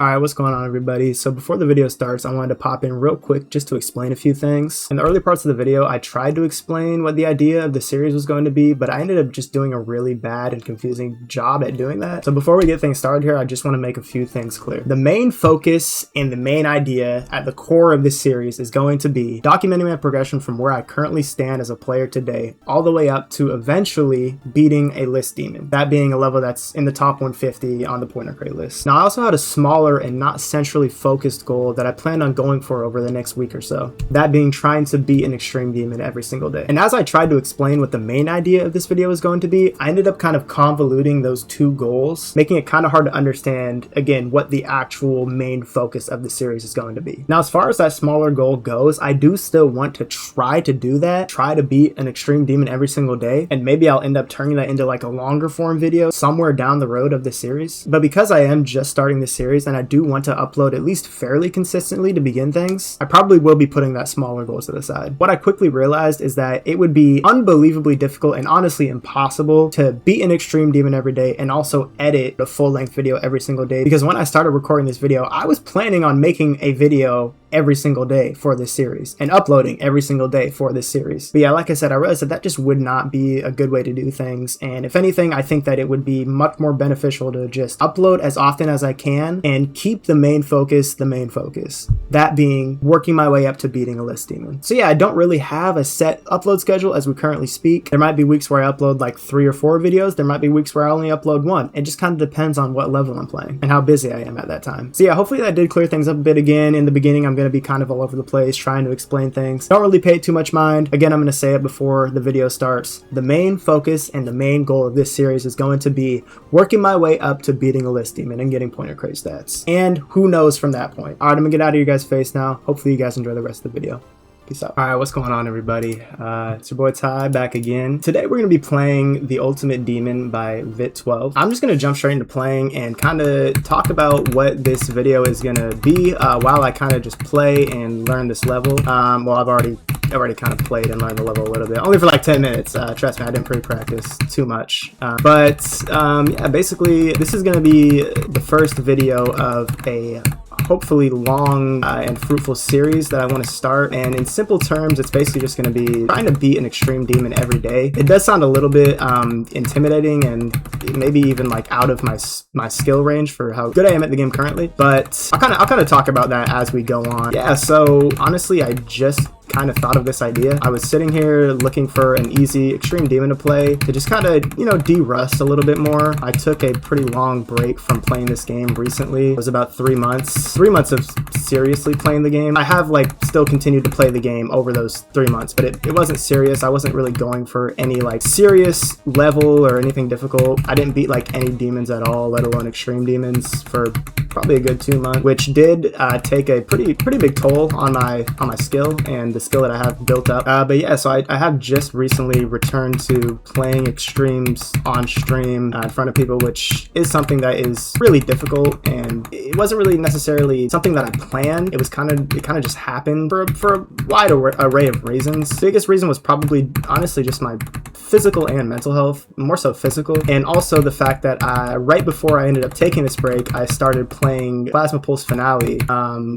Alright, what's going on everybody? So before the video starts, I wanted to pop in real quick just to explain a few things. In the early parts of the video, I tried to explain what the idea of the series was going to be, but I ended up just doing a really bad and confusing job at doing that. So before we get things started here, I just want to make a few things clear. The main focus and the main idea at the core of this series is going to be documenting my progression from where I currently stand as a player today, all the way up to eventually beating a list demon. That being a level that's in the top 150 on the Pointercrate list. Now I also had a smaller and not centrally focused goal that I planned on going for over the next week or so. That being trying to beat an extreme demon every single day. And as I tried to explain what the main idea of this video was going to be, I ended up kind of convoluting those two goals, making it kind of hard to understand, again, what the actual main focus of the series is going to be. Now, as far as that smaller goal goes, I do still want to try to do that, try to beat an extreme demon every single day, and maybe I'll end up turning that into like a longer form video somewhere down the road of the series. But because I am just starting the series and I do want to upload at least fairly consistently to begin things, I probably will be putting that smaller goal to the side. What I quickly realized is that it would be unbelievably difficult and honestly impossible to beat an extreme demon every day and also edit a full-length video every single day, because when I started recording this video, I was planning on making a video every single day for this series and uploading every single day for this series. But yeah, like I said, I realized that just would not be a good way to do things. And if anything, I think that it would be much more beneficial to just upload as often as I can and keep the main focus the main focus. That being working my way up to beating a list demon. So yeah, I don't really have a set upload schedule as we currently speak. There might be weeks where I upload like 3 or 4 videos. There might be weeks where I only upload 1. It just kind of depends on what level I'm playing and how busy I am at that time. So yeah, hopefully that did clear things up a bit. Again, in the beginning, I'm going to be kind of all over the place trying to explain things. Don't really pay too much mind. Again, I'm going to say it before the video starts. The main focus and the main goal of this series is going to be working my way up to beating a list demon and getting Pointercrate stats. And who knows from that point. Alright, I'm going to get out of your guys' face now. Hopefully you guys enjoy the rest of the video. Peace out. Alright, what's going on everybody? It's your boy Ty back again. Today we're going to be playing The Ultimate Demon by Vit12. I'm just going to jump straight into playing and kind of talk about what this video is going to be while I kind of just play and learn this level. Well, I've already kind of played and learned the level a little bit. Only for like 10 minutes. Trust me, I didn't pre-practice too much. Yeah, basically this is going to be the first video of a hopefully long and fruitful series that I want to start. And in simple terms, it's basically just going to be trying to beat an extreme demon every day. It does sound a little bit intimidating and maybe even like out of my skill range for how good I am at the game currently, but I'll kind of talk about that as we go on. Yeah, so honestly, I just kind of thought of this idea. I was sitting here looking for an easy extreme demon to play to just kind of, you know, de-rust a little bit more. I took a pretty long break from playing this game recently. It was about 3 months. 3 months of seriously playing the game. I have like still continued to play the game over those 3 months, but it wasn't serious. I wasn't really going for any like serious level or anything difficult. I didn't beat like any demons at all, let alone extreme demons, for probably a good 2 months, which did take a pretty big toll on my skill and the skill that I have built up. But yeah, so I have just recently returned to playing extremes on stream in front of people, which is something that is really difficult, and it wasn't really necessarily something that I planned. It kind of just happened for a wide array of reasons. The biggest reason was probably honestly just my physical and mental health, more so physical, and also the fact that right before I ended up taking this break, I started playing Plasma Pulse Finale,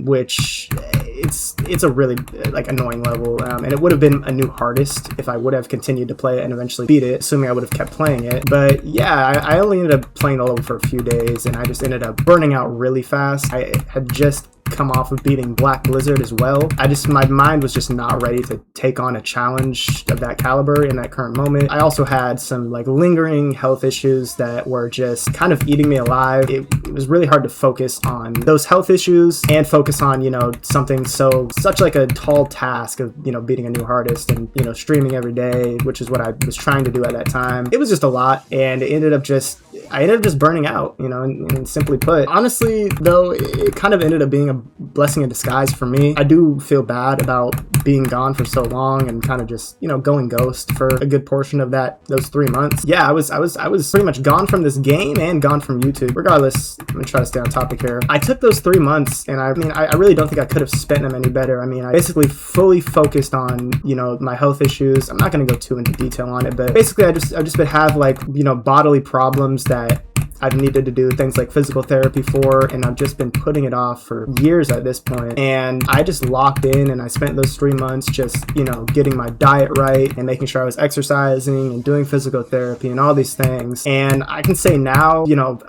which it's a really like annoying level, and it would have been a new hardest if I would have continued to play it and eventually beat it, assuming I would have kept playing it. But yeah, I only ended up playing the level for a few days, and I just ended up burning out really fast. I had just come off of beating Black Blizzard as well. My mind was just not ready to take on a challenge of that caliber in that current moment. I also had some like lingering health issues that were just kind of eating me alive. It was really hard to focus on those health issues and focus on, you know, something such like a tall task of, you know, beating a new hardest and, you know, streaming every day, which is what I was trying to do at that time. It was just a lot, and I ended up just burning out, you know, and simply put. Honestly, though, it kind of ended up being a blessing in disguise for me. I do feel bad about being gone for so long and kind of just, you know, going ghost for a good portion of those 3 months. Yeah, I was pretty much gone from this game and gone from YouTube. Regardless, I'm gonna try to stay on topic here. I took those 3 months, and I really don't think I could have spent them any better. I mean, I basically fully focused on, you know, my health issues. I'm not gonna go too into detail on it, but basically I just have like, you know, bodily problems that I've needed to do things like physical therapy for, and I've just been putting it off for years at this point. And I just locked in, and I spent those 3 months just, you know, getting my diet right and making sure I was exercising and doing physical therapy and all these things. And I can say now, you know,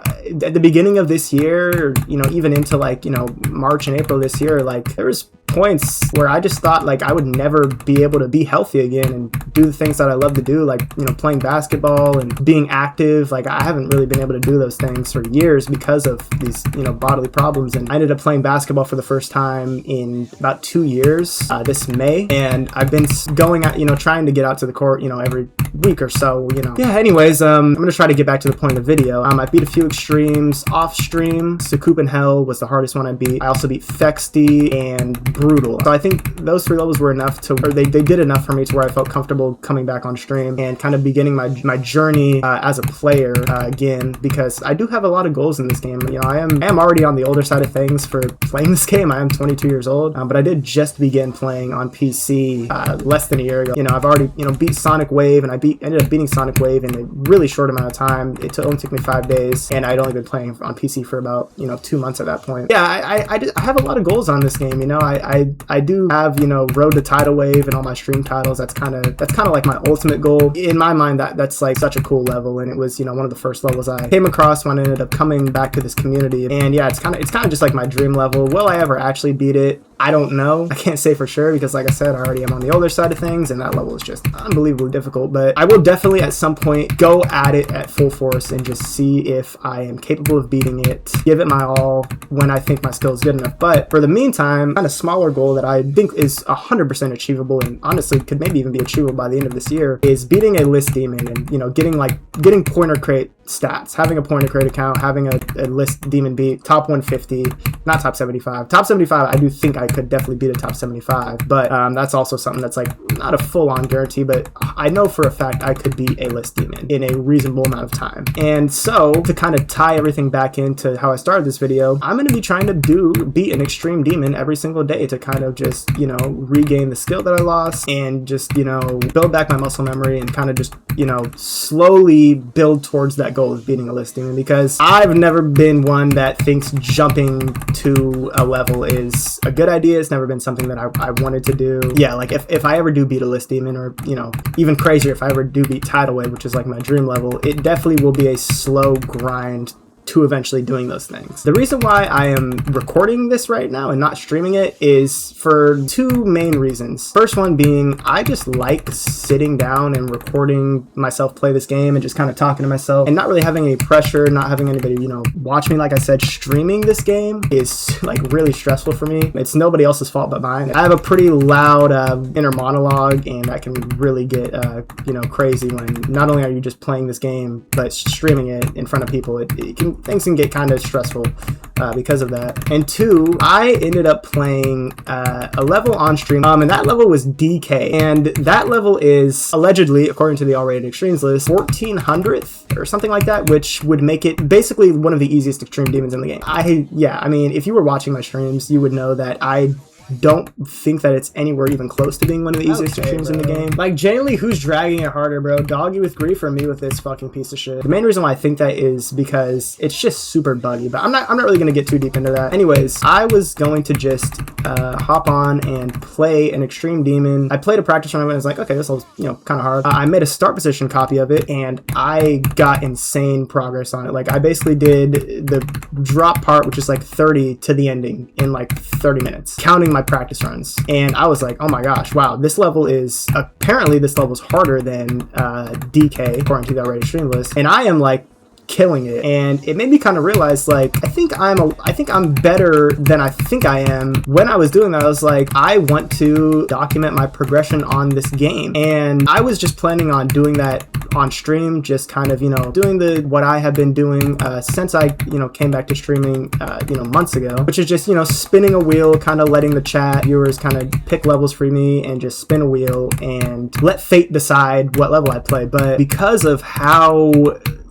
at the beginning of this year, you know, even into like, you know, March and April this year, like there was points where I just thought like I would never be able to be healthy again and do the things that I love to do, like, you know, playing basketball and being active. Like I haven't really been able to do those things for years because of these, you know, bodily problems. And I ended up playing basketball for the first time in about 2 years this May, and I've been going out, you know, trying to get out to the court, you know, every week or so, you know. Yeah, anyways, I'm gonna try to get back to the point of the video. I beat a few extremes off stream. Sucoup and Hell was the hardest one I beat. I also beat Fexty and Brutal. So I think those 3 levels were enough to, or they did enough for me to where I felt comfortable coming back on stream and kind of beginning my journey as a player again, because I do have a lot of goals in this game. You know, I am already on the older side of things for playing this game. I am 22 years old, but I did just begin playing on PC less than a year ago. You know, I've already, you know, beat Sonic Wave, and I ended up beating Sonic Wave in a really short amount of time. It only took me 5 days, and I'd only been playing on PC for about, you know, 2 months at that point. Yeah, I have a lot of goals on this game. You know, I do have, you know, Road to Tidal Wave and all my stream titles. That's kind of like my ultimate goal. In my mind, that's like such a cool level, and it was, you know, one of the first levels I came across when I ended up coming back to this community. And yeah, it's kind of just like my dream level. Will I ever actually beat it? I don't know. I can't say for sure because, like I said, I already am on the older side of things, and that level is just unbelievably difficult. But I will definitely at some point go at it at full force and just see if I am capable of beating it, give it my all when I think my skill is good enough. But for the meantime, kind of smaller goal that I think is 100% achievable, and honestly could maybe even be achievable by the end of this year, is beating a list demon and, you know, getting Pointercrate stats, having a Pointercrate account, having a list demon beat top 150, not top 75. Top 75, I do think I could definitely beat a top 75, but that's also something that's like not a full-on guarantee, but I know for a fact I could beat a list demon in a reasonable amount of time. And so to kind of tie everything back into how I started this video, I'm going to be trying to beat an extreme demon every single day to kind of just, you know, regain the skill that I lost and just, you know, build back my muscle memory and kind of just, you know, slowly build towards that goal of beating a list demon, because I've never been one that thinks jumping to a level is a good idea. It's never been something that I wanted to do. Yeah, like if I ever do beat a list demon, or, you know, even crazier, if I ever do beat Tidal Wave, which is like my dream level, it definitely will be a slow grind to eventually doing those things. The reason why I am recording this right now and not streaming it is for 2 main reasons. First one being, I just like sitting down and recording myself play this game and just kind of talking to myself and not really having any pressure, not having anybody, you know, watch me. Like I said, streaming this game is like really stressful for me. It's nobody else's fault but mine. I have a pretty loud inner monologue, and that can really get, you know, crazy when not only are you just playing this game, but streaming it in front of people. Things can get kind of stressful because of that. And 2, I ended up playing a level on stream, and that level was DK, and that level is allegedly, according to the all-rated extremes list, 1400th or something like that, which would make it basically one of the easiest extreme demons in the game. I mean, if you were watching my streams, you would know that I don't think that it's anywhere even close to being one of the easiest extremes in the game. Like, genuinely, who's dragging it harder, bro? Doggy with Grief or me with this fucking piece of shit? The main reason why I think that is because it's just super buggy, but I'm not really gonna get too deep into that. Anyways, I was going to just hop on and play an extreme demon. I played a practice run and I was like, okay, this was, you know, kind of hard. I made a start position copy of it, and I got insane progress on it. Like, I basically did the drop part, which is like 30 to the ending in like 30 minutes, counting my practice runs. And I was like, oh my gosh, wow, this level is harder than DK according to the already stream list, and I am like killing it. And it made me kind of realize, like, I think I'm better than I think I am. When I was doing that, I was like, I want to document my progression on this game, and I was just planning on doing that on stream, just kind of, you know, doing what I have been doing since I, you know, came back to streaming, you know, months ago, which is just, you know, spinning a wheel, kind of letting the chat viewers kind of pick levels for me and just spin a wheel and let fate decide what level I play. But because of how,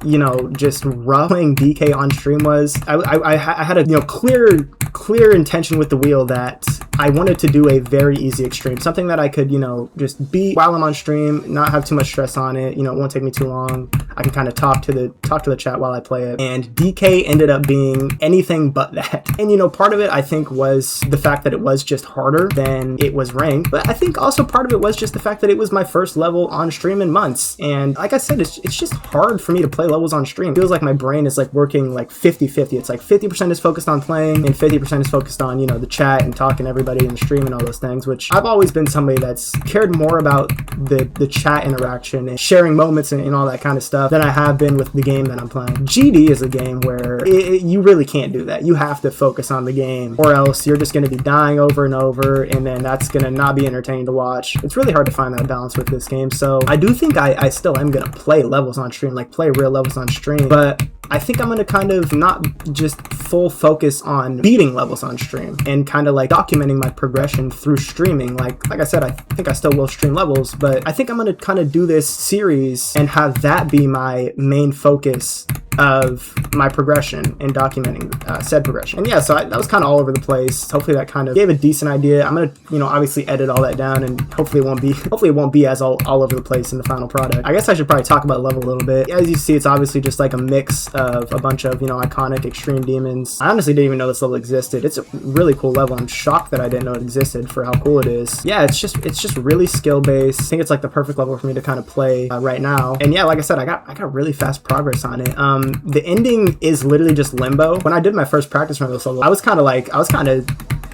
you know, just rough playing DK on stream was, I had a, you know, clear intention with the wheel that I wanted to do a very easy extreme, something that I could, you know, just beat while I'm on stream, not have too much stress on it. You know, it won't take me too long. I can kind of talk to the chat while I play it. And DK ended up being anything but that. And you know, part of it I think was the fact that it was just harder than it was ranked, but I think also part of it was just the fact that it was my first level on stream in months. And like I said, it's just hard for me to play levels on stream. It feels like my brain is like working like 50-50. It's like 50% is focused on playing and 50% is focused on, you know, the chat and talking to everybody in the stream and all those things, which I've always been somebody that's cared more about the chat interaction and sharing moments and all that kind of stuff than I have been with the game that I'm playing. GD is a game where you really can't do that. You have to focus on the game or else you're just going to be dying over and over, and then that's going to not be entertaining to watch. It's really hard to find that balance with this game. So I do think I still am going to play levels on stream, like play real levels on stream, but I think I'm going to kind of not just full focus on beating levels on stream and kind of like documenting my progression through streaming. Like I said, I think I still will stream levels, but I think I'm going to kind of do this series and have that be my main focus of my progression and documenting said progression. And yeah, so that was kind of all over the place. Hopefully that kind of gave a decent idea. I'm gonna, you know, obviously edit all that down, and hopefully it won't be as all over the place in the final product. I guess I should probably talk about level a little bit. As you see, it's obviously just like a mix of a bunch of, you know, iconic extreme demons. I honestly didn't even know this level existed. It's a really cool level. I'm shocked that I didn't know it existed for how cool it is. Yeah, it's just really skill based. I think it's like the perfect level for me to kind of play right now. And yeah, like I said, I got really fast progress on it. The ending is literally just limbo. When I did my first practice run of this level, I was kind of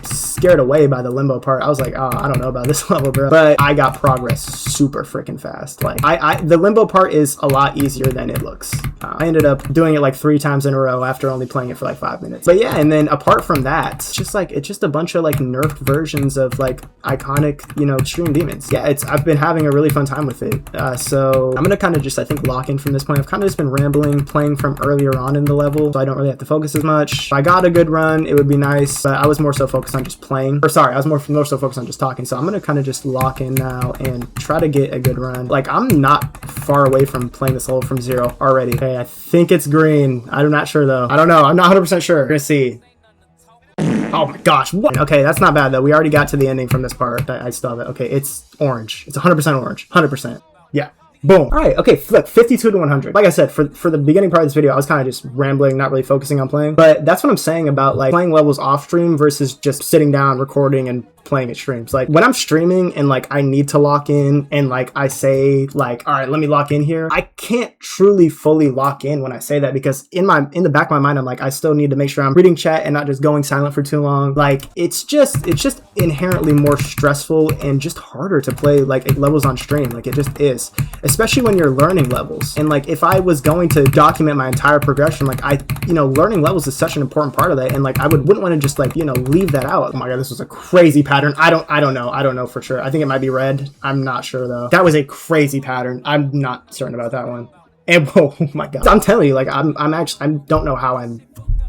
scared away by the limbo part. I was like, oh, I don't know about this level, bro. But I got progress super freaking fast. Like the limbo part is a lot easier than it looks. I ended up doing it like 3 times in a row after only playing it for like 5 minutes. But yeah, and then apart from that, it's just a bunch of like nerfed versions of like iconic, you know, extreme demons. Yeah, I've been having a really fun time with it. So I'm gonna kind of just, I think, lock in from this point. I've kind of just been rambling, playing from earlier on in the level, so I don't really have to focus as much. If I got a good run, it would be nice, but I was more so focused on just playing. Or sorry, I was more so focused on just talking. So I'm gonna kind of just lock in now and try to get a good run. Like, I'm not far away from playing this level from 0 already. Okay, I think it's green. I'm not sure though. I don't know. I'm not 100% sure. We're gonna see. Oh my gosh. What? Okay, that's not bad though. We already got to the ending from this part. I still have it. Okay, it's orange. It's 100% orange. 100%. Yeah. Boom. All right. Okay. Look, 52 to 100. Like I said, for the beginning part of this video, I was kind of just rambling, not really focusing on playing. But that's what I'm saying about like playing levels off stream versus just sitting down, recording, and playing at streams. Like when I'm streaming and like I need to lock in and like I say like, all right, let me lock in here, I can't truly fully lock in when I say that, because in the back of my mind, I'm like, I still need to make sure I'm reading chat and not just going silent for too long. Like it's just inherently more stressful and just harder to play like levels on stream. Like it just is, especially when you're learning levels. And like if I was going to document my entire progression, like learning levels is such an important part of that, and like I wouldn't want to just like, you know, leave that out. Oh my god, this was a crazy pattern. I don't know for sure. I think it might be red. I'm not sure though. That was a crazy pattern. I'm not certain about that one. And oh my god, I'm telling you, like I don't know how I'm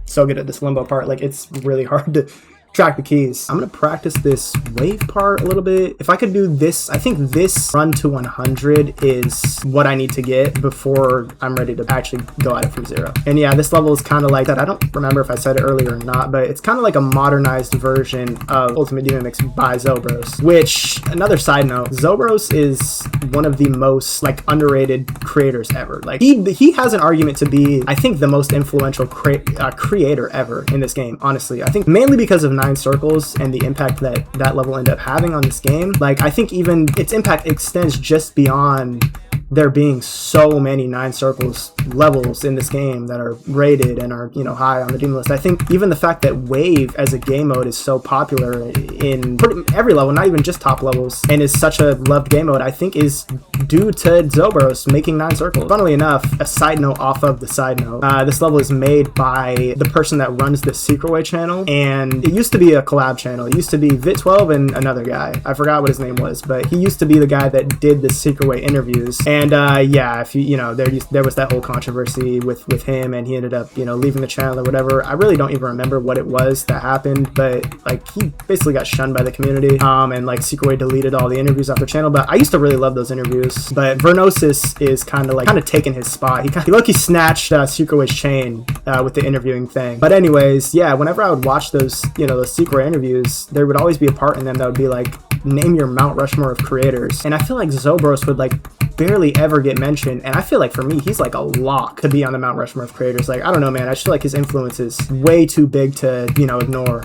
so good at this limbo part. Like it's really hard to track the keys. I'm gonna practice this wave part a little bit. If I could do this, I think this run to 100 is what I need to get before I'm ready to actually go at it from 0. And yeah, this level is kind of like that. I don't remember if I said it earlier or not, but it's kind of like a modernized version of Ultimate Demon Mix by Zobros, which, another side note, Zobros is one of the most like underrated creators ever. Like he has an argument to be, I think, the most influential creator ever in this game, honestly. I think mainly because of 9 circles and the impact that level ended up having on this game. Like I think even its impact extends just beyond there being so many 9 circles levels in this game that are rated and are, you know, high on the demon list. I think even the fact that wave as a game mode is so popular in every level, not even just top levels, and is such a loved game mode, I think is due to Zobros making 9 circles. Funnily enough, a side note off of the side note, this level is made by the person that runs the Secret Way channel, and it used to be a collab channel. It used to be Vit12 and another guy. I forgot what his name was, but he used to be the guy that did the Secret Way interviews. And And yeah, if you know, there was that whole controversy with him, and he ended up, you know, leaving the channel or whatever. I really don't even remember what it was that happened, but like he basically got shunned by the community, and like Secretway deleted all the interviews off the channel. But I used to really love those interviews. But Vernosis is kind of taking his spot. He lucky snatched Secretway's chain with the interviewing thing. But anyways, yeah, whenever I would watch those, you know, those Secretway interviews, there would always be a part in them that would be like, name your Mount Rushmore of creators. And I feel like Zobros would like barely ever get mentioned, and I feel like for me he's like a lock to be on the Mount Rushmore of creators. Like, I don't know, man, I just feel like his influence is way too big to, you know, ignore.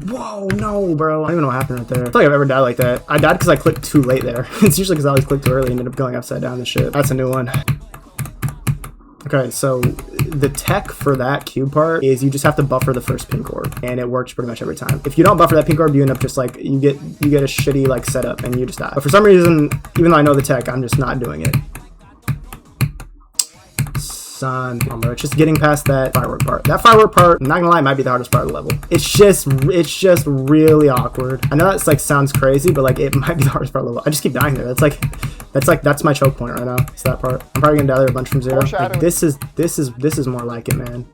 Whoa, no, bro, I don't even know what happened right there. I don't think I've ever died like that. I died because I clicked too late there. It's usually because I always click too early and ended up going upside down and shit. That's a new one. Okay, so the tech for that cube part is you just have to buffer the first pink orb, and it works pretty much every time. If you don't buffer that pink orb, you end up just like, you get a shitty like setup and you just die. But for some reason, even though I know the tech, I'm just not doing it. Son, it's just getting past that firework part. That firework part, I'm not gonna lie, might be the hardest part of the level. It's just really awkward. I know that's like sounds crazy, but like it might be the hardest part of the level. I just keep dying there. That's my choke point right now. It's that part. I'm probably gonna die there a bunch from zero. Like, this is more like it, man.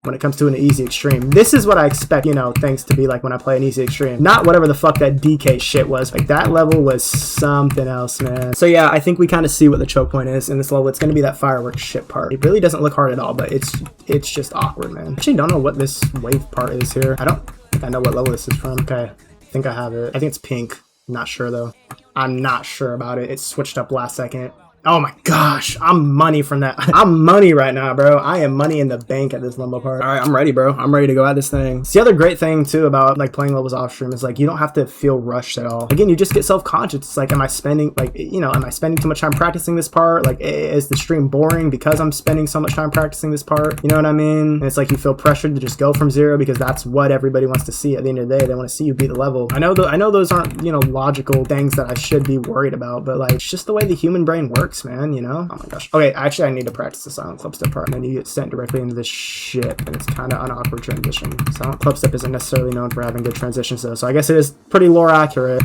When it comes to an easy extreme, this is what I expect, you know, things to be like when I play an easy extreme, not whatever the fuck that DK shit was. Like, that level was something else, man. So yeah, I think we kind of see what the choke point is in this level. It's going to be that fireworks shit part. It really doesn't look hard at all, but it's just awkward, man. I actually don't know what this wave part is here. I don't think I know what level this is from. Okay, I think I have it. I think it's pink. I'm not sure though. I'm not sure about it. It switched up last second. Oh my gosh, I'm money from that. I'm money right now, bro. I am money in the bank at this limbo part. All right, I'm ready, bro. I'm ready to go at this thing. It's the other great thing too about like playing levels off stream is like you don't have to feel rushed at all. Again, you just get self-conscious. It's like, am I spending like, you know, am I spending too much time practicing this part? Like, is the stream boring because I'm spending so much time practicing this part? You know what I mean? And it's like you feel pressured to just go from zero because that's what everybody wants to see at the end of the day. They want to see you beat the level. I know those aren't, you know, logical things that I should be worried about, but like it's just the way the human brain works, man, you know? Oh my gosh. Okay, actually I need to practice the silent clubstep part, and then you get sent directly into this shit, and it's kind of an awkward transition. Silent clubstep isn't necessarily known for having good transitions though, so I guess it is pretty lore accurate.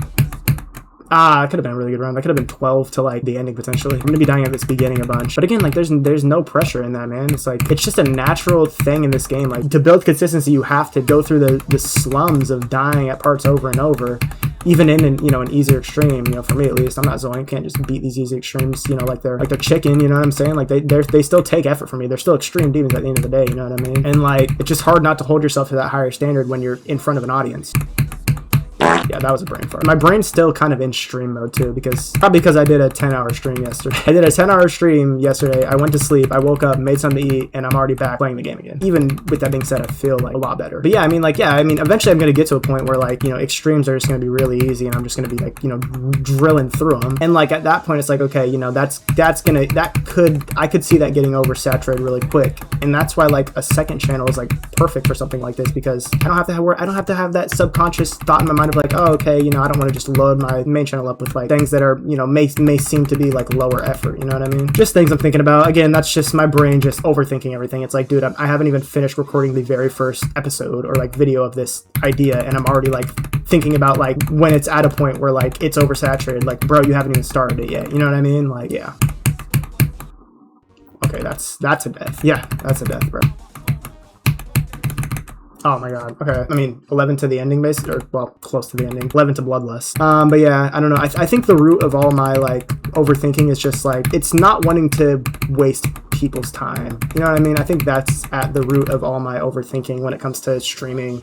Ah, it could have been a really good round. That could have been 12 to like the ending potentially. I'm gonna be dying at this beginning a bunch, but again, like there's no pressure in that, man. It's like it's just a natural thing in this game. Like, to build consistency, you have to go through the slums of dying at parts over and over, even in you know, an easier extreme. You know, for me at least, I'm not Zoink. Can't just beat these easy extremes. You know, like they're chicken. You know what I'm saying? Like they still take effort from me. They're still extreme demons at the end of the day. You know what I mean? And like it's just hard not to hold yourself to that higher standard when you're in front of an audience. Yeah, that was a brain fart. My brain's still kind of in stream mode too, probably because I did a 10-hour stream yesterday. I did a 10-hour stream yesterday. I went to sleep, I woke up, made something to eat, and I'm already back playing the game again. Even with that being said, I feel like a lot better. But yeah, I mean, like, yeah, I mean, eventually I'm gonna get to a point where like, you know, extremes are just gonna be really easy, and I'm just gonna be like, you know, drilling through them. And like at that point, it's like, okay, you know, I could see that getting oversaturated really quick. And that's why like a second channel is like perfect for something like this, because I don't have to have that subconscious thought in my mind of like, oh, okay, you know, I don't want to just load my main channel up with like things that are, you know, may seem to be like lower effort, you know what I mean? Just things I'm thinking about. Again, that's just my brain just overthinking everything. It's like, dude, I haven't even finished recording the very first episode or like video of this idea, and I'm already like thinking about like when it's at a point where like it's oversaturated. Like, bro, you haven't even started it yet, you know what I mean? Like, yeah. Okay, that's a death. Yeah, that's a death, bro. Oh my god. Okay. I mean, 11 to the ending, basically, or well, close to the ending. 11 to Bloodlust. But yeah, I don't know. I think the root of all my like overthinking is just like, it's not wanting to waste people's time. You know what I mean? I think that's at the root of all my overthinking when it comes to streaming.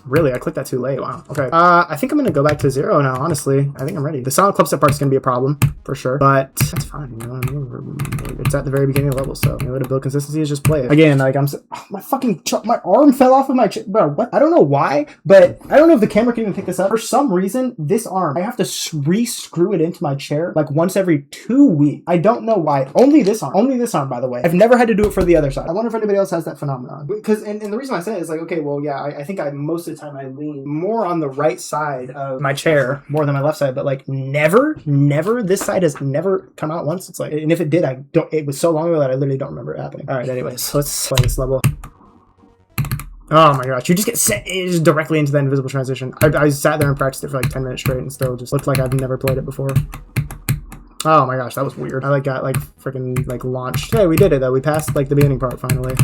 Really? I clicked that too late. Wow. Okay. I think I'm going to go back to zero now, honestly. I think I'm ready. The silent clubstep part is going to be a problem, for sure. But that's fine, you know what I mean? It's at the very beginning of the level, so the way to build consistency is just play it. Again, like my arm fell off of my chair. Bro, what? I don't know why, but I don't know if the camera can even pick this up. For some reason, this arm, I have to re-screw it into my chair like once every 2 weeks. I don't know why. Only this arm, by the way. I've never had to do it for the other side. I wonder if anybody else has that phenomenon. Because, and the reason I say it is like, okay, well, yeah, I think most of the time I lean more on the right side of my chair more than my left side, but like never, this side has never come out once. It's like, and if it did, it was so long ago that I literally don't remember it happening. All right, anyways, so let's play this level. Oh my gosh, you just get sent just directly into that invisible transition. I sat there and practiced it for like 10 minutes straight and still just looked like I've never played it before. Oh my gosh, that was weird. I like got like freaking like launched. Hey, we did it though. We passed like the beginning part finally.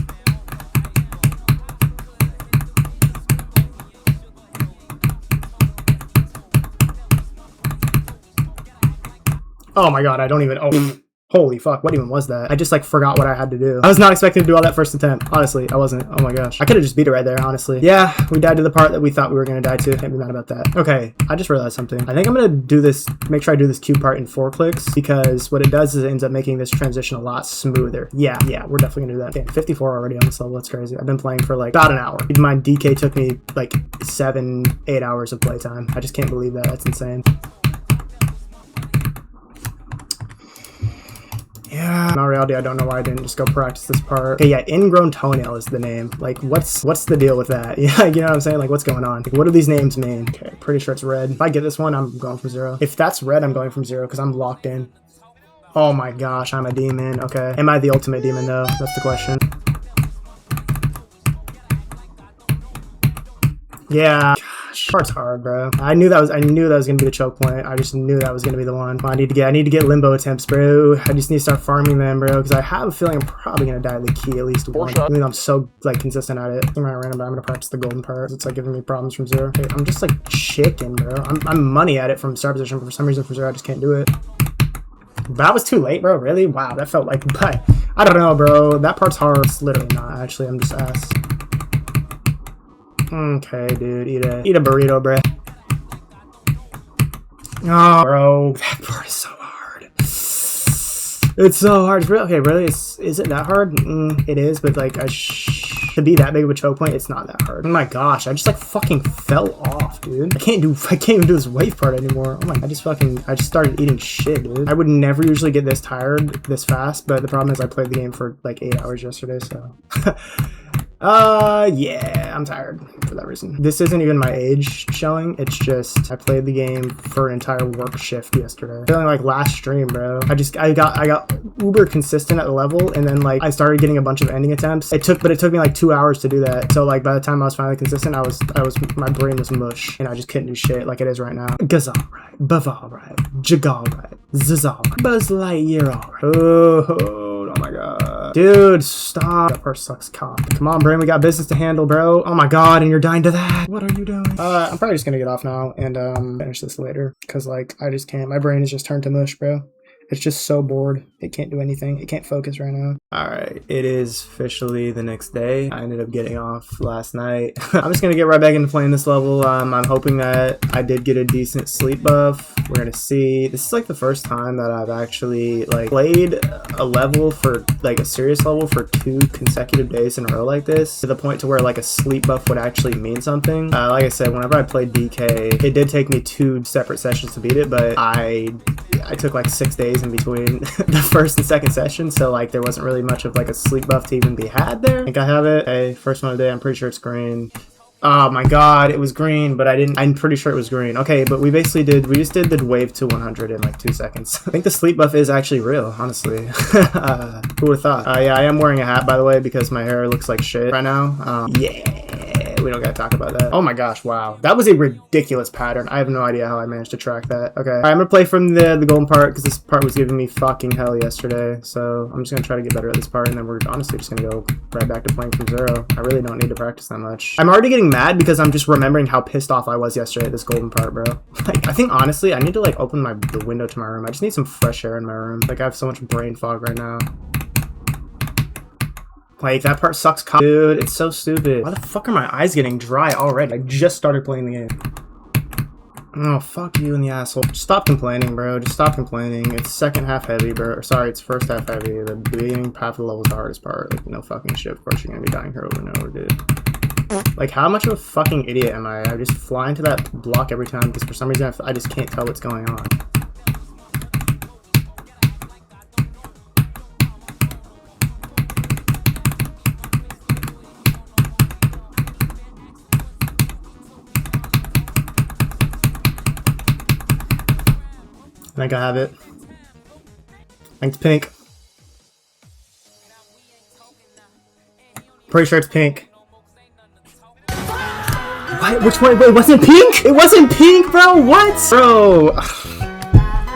Oh my god, I don't even. Oh. Holy fuck, what even was that? I just like forgot what I had to do. I was not expecting to do all that first attempt. Honestly, I wasn't. Oh my gosh. I could have just beat it right there, honestly. Yeah, we died to the part that we thought we were gonna die to. Can't be mad about that. Okay, I just realized something. I think I'm gonna do this, make sure I do this Q part in 4 clicks, because what it does is it ends up making this transition a lot smoother. Yeah, we're definitely gonna do that. Okay, 54 already on this level, that's crazy. I've been playing for like about an hour. Keep in mind, DK took me like 7-8 hours of playtime. I just can't believe that, that's insane. Yeah, in all reality, I don't know why I didn't just go practice this part. Okay, yeah, ingrown toenail is the name. Like, what's the deal with that? Yeah, you know what I'm saying? Like, what's going on? Like, what do these names mean? Okay, pretty sure it's red. If I get this one, I'm going from 0. If that's red, I'm going from 0 because I'm locked in. Oh my gosh, I'm a demon. Okay. Am I the ultimate demon though? That's the question. Yeah. Part's hard, bro. I knew that was gonna be the choke point. I just knew that was gonna be the one. I need to get limbo attempts, bro. I just need to start farming them, bro, because I have a feeling I'm probably gonna die to the key at least one. Even though I'm so like consistent at it. I'm random, but I'm gonna practice the golden part. It's like giving me problems from 0. Okay, I'm just like chicken, bro. I'm money at it from start position, but for some reason from 0 I just can't do it. That was too late, bro. Really? Wow, that felt like. But I don't know, bro. That part's hard. It's literally not. Actually, I'm just ass. Okay, dude, eat a burrito, bruh. Oh, bro, that part is so hard. It's so hard. It's really, okay, really, is it that hard? It is, but like, to be that big of a choke point, it's not that hard. Oh my gosh, I just like fucking fell off, dude. I can't even do this wave part anymore. Oh my, I just started eating shit, dude. I would never usually get this tired this fast, but the problem is I played the game for like 8 hours yesterday, so. Yeah, I'm tired for that reason. This isn't even my age showing. It's just I played the game for an entire work shift yesterday. Feeling like last stream, bro. I got uber consistent at the level, and then like I started getting a bunch of ending attempts. It took me like 2 hours to do that. So like by the time I was finally consistent, my brain was mush, and I just couldn't do shit like it is right now. Gazal right, Baval right, Jagal right, Zazal right, Buzz Lightyear all right. Oh my god, dude, stop. That part sucks cock. Come on, brain, we got business to handle, bro. Oh my god, and you're dying to that. What are you doing? I'm probably just gonna get off now and finish this later, because like I just can't. My brain is just turned to mush, bro. It's just so bored. It can't do anything. It can't focus right now. Alright, it is officially the next day. I ended up getting off last night. I'm just gonna get right back into playing this level. I'm hoping that I did get a decent sleep buff. We're gonna see. This is like the first time that I've actually like played a level for like a serious level for 2 consecutive days in a row like this, to the point to where like a sleep buff would actually mean something. Like I said, whenever I played DK, it did take me 2 separate sessions to beat it, but I took like 6 days in between the first and second session, so like there wasn't really much of like a sleep buff to even be had there. I think I have it. Hey, first one of the day, I'm pretty sure it's green. Oh my god, it was green, but I'm pretty sure it was green. Okay, but we just did the wave to 100 in like 2 seconds. I think the sleep buff is actually real, honestly. Who would've thought? Yeah, I am wearing a hat, by the way, because my hair looks like shit right now. Yeah. We don't gotta talk about that. Oh my gosh, wow. That was a ridiculous pattern. I have no idea how I managed to track that. Okay, I'm gonna play from the golden part, because this part was giving me fucking hell yesterday. So I'm just gonna try to get better at this part, and then we're honestly just gonna go right back to playing from 0. I really don't need to practice that much. I'm already getting mad because I'm just remembering how pissed off I was yesterday at this golden part, bro. Like, I think honestly, I need to like open the window to my room. I just need some fresh air in my room. Like, I have so much brain fog right now. Like, that part sucks, dude. It's so stupid. Why the fuck are my eyes getting dry already? I just started playing the game. Oh, fuck you and the asshole. Just stop complaining, bro. Just stop complaining. It's second half heavy, bro. Sorry, it's first half heavy. The beginning half of the level is the hardest part. Like, no fucking shit. Of course you're gonna be dying here over and over, dude. Like, how much of a fucking idiot am I? I just fly into that block every time because for some reason I just can't tell what's going on. I think I have it. I think it's pink. Pretty sure it's pink. What? Which one? Wait, it wasn't pink? It wasn't pink, bro? What? Bro.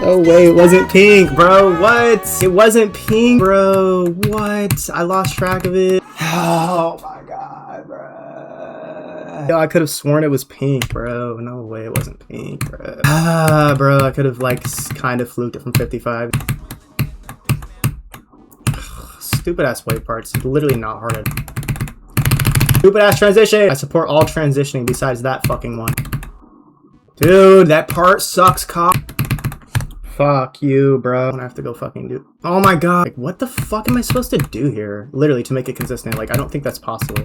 Oh wait, it wasn't pink, bro. What? It wasn't pink, bro. What? I lost track of it. Oh my god, bro. Yo, I could have sworn it was pink, bro. No way, it wasn't pink, bro. Bro, I could have like kind of fluked it from 55. Stupid ass wave parts. It's literally not hard. Stupid ass transition. I support all transitioning besides that fucking one. Dude, that part sucks, cop. Fuck you, bro. I'm gonna have to go fucking do. Oh my god. Like, what the fuck am I supposed to do here? Literally, to make it consistent. Like, I don't think that's possible.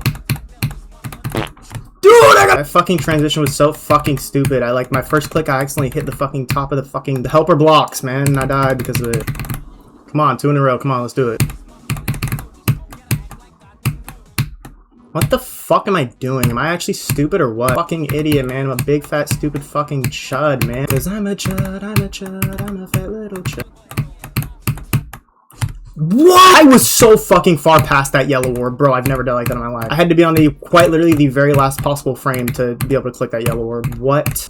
Dude, that fucking transition was so fucking stupid. I like my first click, I accidentally hit the fucking top of the fucking helper blocks, man. And I died because of it. Come on, 2 in a row. Come on, let's do it. What the fuck am I doing? Am I actually stupid or what? Fucking idiot, man. I'm a big fat stupid fucking chud, man. Cause I'm a chud, I'm a chud, I'm a fat little chud. What? I was so fucking far past that yellow orb, bro. I've never done like that in my life. I had to be on the quite literally the very last possible frame to be able to click that yellow orb. What?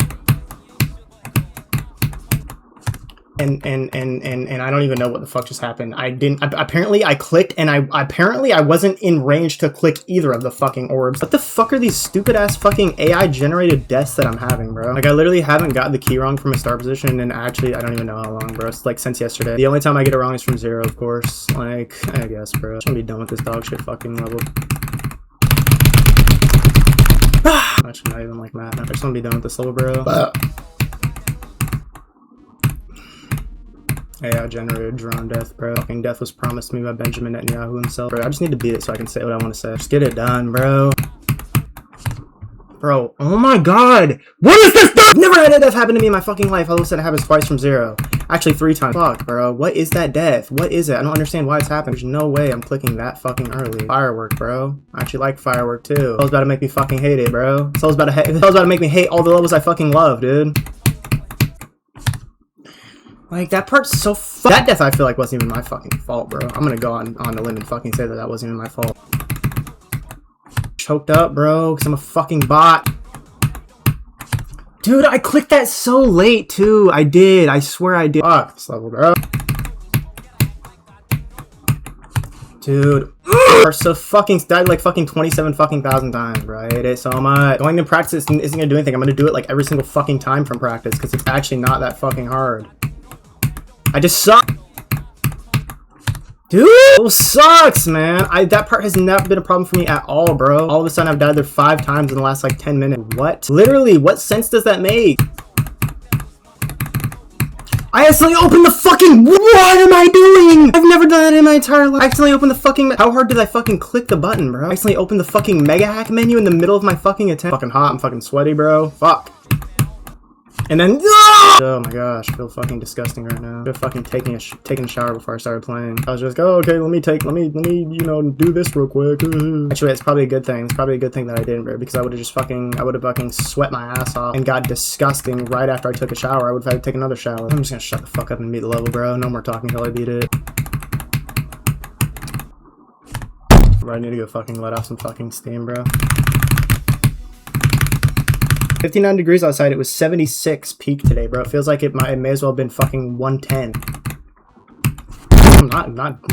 And I don't even know what the fuck just happened. Apparently I clicked and apparently I wasn't in range to click either of the fucking orbs. What the fuck are these stupid ass fucking AI generated deaths that I'm having, bro? Like, I literally haven't got the key wrong from a start position, and actually I don't even know how long, bro. It's like since yesterday. The only time I get it wrong is from 0, of course. Like, I guess, bro. I'm gonna be done with this dog shit fucking level. Actually, not even like math. I just wanna be done with this level, bro. AI generated drone death, bro. Fucking death was promised me by Benjamin Netanyahu himself. Bro, I just need to beat it so I can say what I want to say. Just get it done, bro. Bro, oh my god! What is this stuff? Never had a death happen to me in my fucking life. All of a sudden it happens twice from 0. Actually, 3 times. Fuck, bro. What is that death? What is it? I don't understand why it's happening. There's no way I'm clicking that fucking early. Firework, bro. I actually like firework, too. Soul's about to make me fucking hate it, bro. Soul's about to make me hate all the levels I fucking love, dude. Like, that part's so that death I feel like wasn't even my fucking fault, bro. I'm gonna go on a limb and fucking say that that wasn't even my fault. Choked up, bro, because I'm a fucking bot. Dude, I clicked that so late, too. I did. I swear I did. Fuck this level, bro. Dude. So fucking died like fucking 27 fucking thousand times, bro. I hate it so much. Going to practice isn't gonna do anything. I'm gonna do it like every single fucking time from practice because it's actually not that fucking hard. I just suck. Dude, it sucks, man. That part has never been a problem for me at all, bro. All of a sudden, I've died there 5 times in the last, like, 10 minutes. What? Literally, what sense does that make? I accidentally opened the fucking... What am I doing? I've never done that in my entire life. I accidentally opened the fucking... How hard did I fucking click the button, bro? I accidentally opened the fucking mega hack menu in the middle of my fucking attempt. Fucking hot. I'm fucking sweaty, bro. Fuck. And then, oh my gosh, I feel fucking disgusting right now. I'm fucking taking a shower before I started playing. I was just like, oh, okay, let me, you know, do this real quick. Actually, it's probably a good thing. It's probably a good thing that I didn't, bro, because I would have fucking sweat my ass off and got disgusting right after I took a shower. I would have had to take another shower. I'm just gonna shut the fuck up and beat the level, bro. No more talking until I beat it. Bro, I need to go fucking let off some fucking steam, bro. 59 degrees outside. It was 76 peak today, bro. It feels like it may as well have been fucking 110.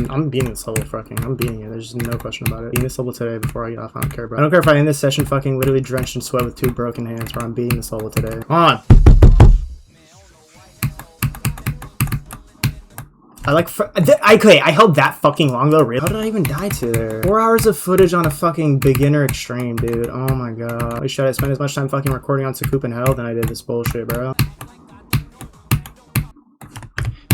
I'm beating this level fucking. I'm beating it. There's no question about it. Beating this level today before I get off. I don't care, bro. I don't care if I end this session fucking literally drenched in sweat with 2 broken hands, bro. I'm beating this level today. Come on. I held that fucking long though, really? How did I even die to there? 4 hours of footage on a fucking beginner extreme, dude. Oh my god. Should I spend as much time fucking recording on Sakup and Hell than I did this bullshit, bro?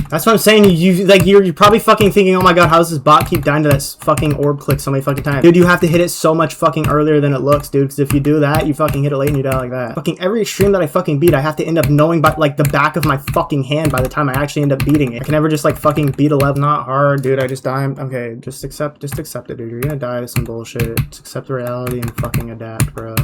That's what I'm saying. You're probably fucking thinking, oh my god, how does this bot keep dying to that fucking orb click so many fucking times? Dude, you have to hit it so much fucking earlier than it looks, dude, because if you do that, you fucking hit it late and you die like that. Fucking every extreme that I fucking beat, I have to end up knowing by like the back of my fucking hand by the time I actually end up beating it. I can never just like fucking beat a level. Not hard, dude. I just die. Okay, just accept it, dude. You're gonna die to some bullshit. Just accept the reality and fucking adapt, bro.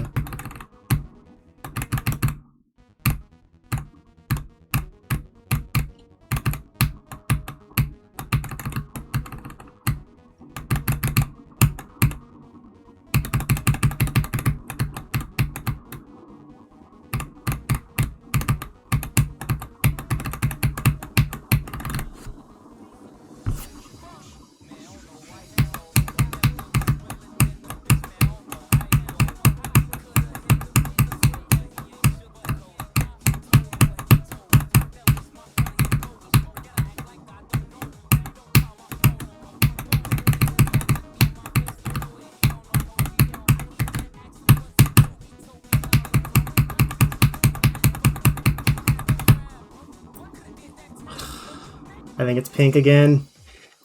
I think it's pink again.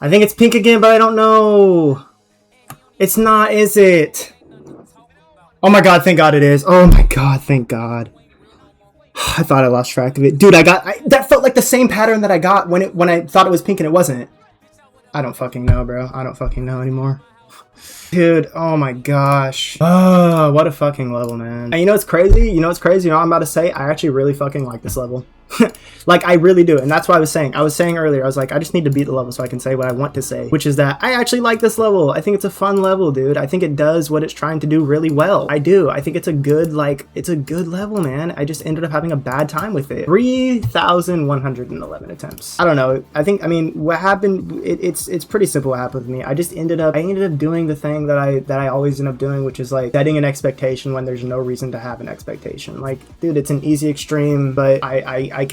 I think it's pink again, but I don't know. It's not, is it? Oh my god, thank god it is. Oh my god, thank god. I thought I lost track of it. Dude, that felt like the same pattern that I got when I thought it was pink and it wasn't. I don't fucking know, bro. I don't fucking know anymore. Dude, oh my gosh. Oh, what a fucking level, man. And you know what's crazy? You know what's crazy? You know what I'm about to say? I actually really fucking like this level. Like, I really do. And that's what I was saying. I was saying earlier, I was like, I just need to beat the level so I can say what I want to say, which is that I actually like this level. I think it's a fun level, dude. I think it does what it's trying to do really well. I do. I think it's a good, like, it's a good level, man. I just ended up having a bad time with it. 3,111 attempts. I don't know. I mean, what happened, it's pretty simple what happened with me. I ended up doing the thing that I always end up doing, which is like setting an expectation when there's no reason to have an expectation. Like, dude, it's an easy extreme, but I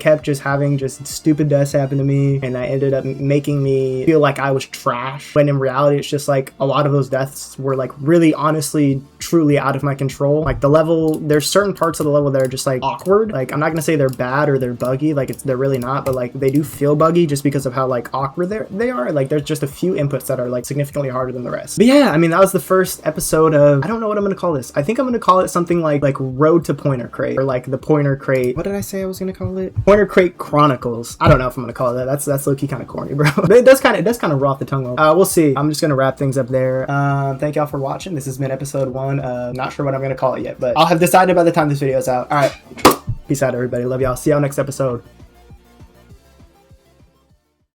kept just having just stupid deaths happen to me, and I ended up making me feel like I was trash, when in reality it's just like a lot of those deaths were like really honestly truly out of my control. Like, the level, there's certain parts of the level that are just like awkward. Like, I'm not gonna say they're bad or they're buggy, like they're really not, but like they do feel buggy just because of how like awkward they are. Like, there's just a few inputs that are like significantly harder than the rest. But yeah, I mean, that was the first episode of, I don't know what I'm gonna call this. I think I'm gonna call it something like Road to Pointercrate, or like the Pointercrate, what did I say I was gonna call it? Pointercrate Chronicles. I don't know if I'm gonna call it that. That's low-key kind of corny, bro. But it does kind of raw off the tongue. We'll see. I'm just gonna wrap things up there. Thank y'all for watching. This has been episode 1. Not sure what I'm gonna call it yet, but I'll have decided by the time this video is out. All right, peace out, everybody. Love y'all. See y'all next episode.